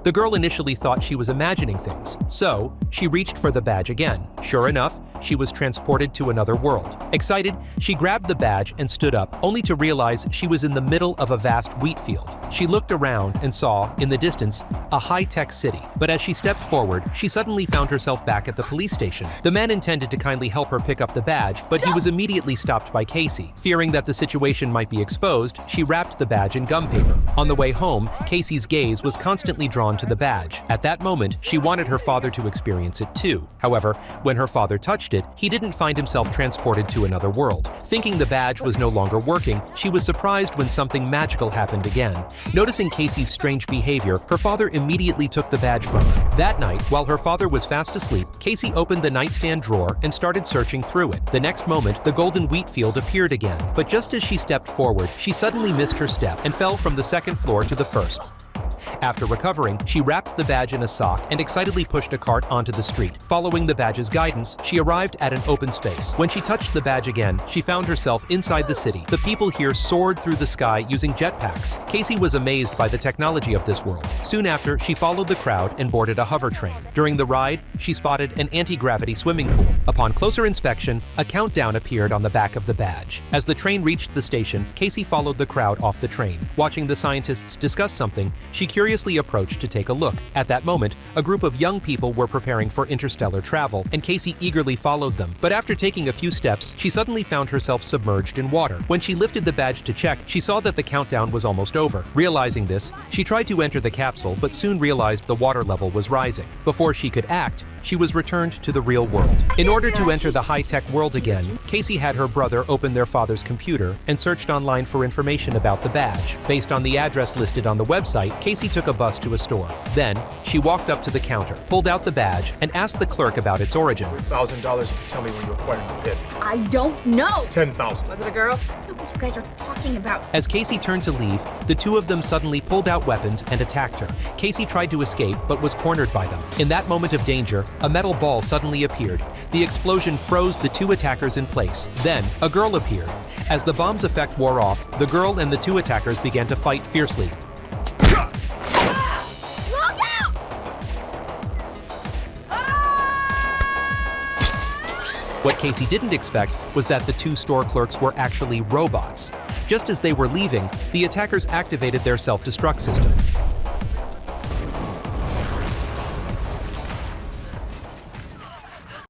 The girl initially thought she was imagining things, so she reached for the badge again. Sure enough, she was transported to another world. Excited, she grabbed the badge and stood up, only to realize she was in the middle of a vast wheat field. She looked around and saw, in the distance, a high-tech city. But as she stepped forward, she suddenly found herself back at the police station. The man intended to kindly help her pick up the badge, but he was immediately stopped by Casey. Fearing that the situation might be exposed, she wrapped the badge in gum paper. On the way home, Casey's gaze was constantly drawn to the badge. At that moment, she wanted her father to experience it too. However, when her father touched it, he didn't find himself transported to another world. Thinking the badge was no longer working, she was surprised when something magical happened again. Noticing Casey's strange behavior, her father immediately took the badge from her. That night, while her father was fast asleep, Casey opened the nightstand drawer and started searching through it. The next moment, the golden wheat field appeared again, but just as she stepped forward, she suddenly missed her step and fell from the second floor to the first. After recovering, she wrapped the badge in a sock and excitedly pushed a cart onto the street. Following the badge's guidance, she arrived at an open space. When she touched the badge again, she found herself inside the city. The people here soared through the sky using jetpacks. Casey was amazed by the technology of this world. Soon after, she followed the crowd and boarded a hover train. During the ride, she spotted an anti-gravity swimming pool. Upon closer inspection, a countdown appeared on the back of the badge. As the train reached the station, Casey followed the crowd off the train. Watching the scientists discuss something, she curiously approached to take a look. At that moment, a group of young people were preparing for interstellar travel, and Casey eagerly followed them. But after taking a few steps, she suddenly found herself submerged in water. When she lifted the badge to check, she saw that the countdown was almost over. Realizing this, she tried to enter the capsule, but soon realized the water level was rising. Before she could act, she was returned to the real world. In order to enter the high-tech world again, Casey had her brother open their father's computer and searched online for information about the badge. Based on the address listed on the website, Casey took a bus to a store. Then, she walked up to the counter, pulled out the badge, and asked the clerk about its origin. $1,000 if you tell me when you acquired the pin. I don't know. 10,000. Was it a girl? I don't know what you guys are talking about. As Casey turned to leave, the two of them suddenly pulled out weapons and attacked her. Casey tried to escape, but was cornered by them. In that moment of danger, a metal ball suddenly appeared. The explosion froze the two attackers in place. Then, a girl appeared. As the bomb's effect wore off, the girl and the two attackers began to fight fiercely. What Casey didn't expect was that the two store clerks were actually robots. Just as they were leaving, the attackers activated their self-destruct system.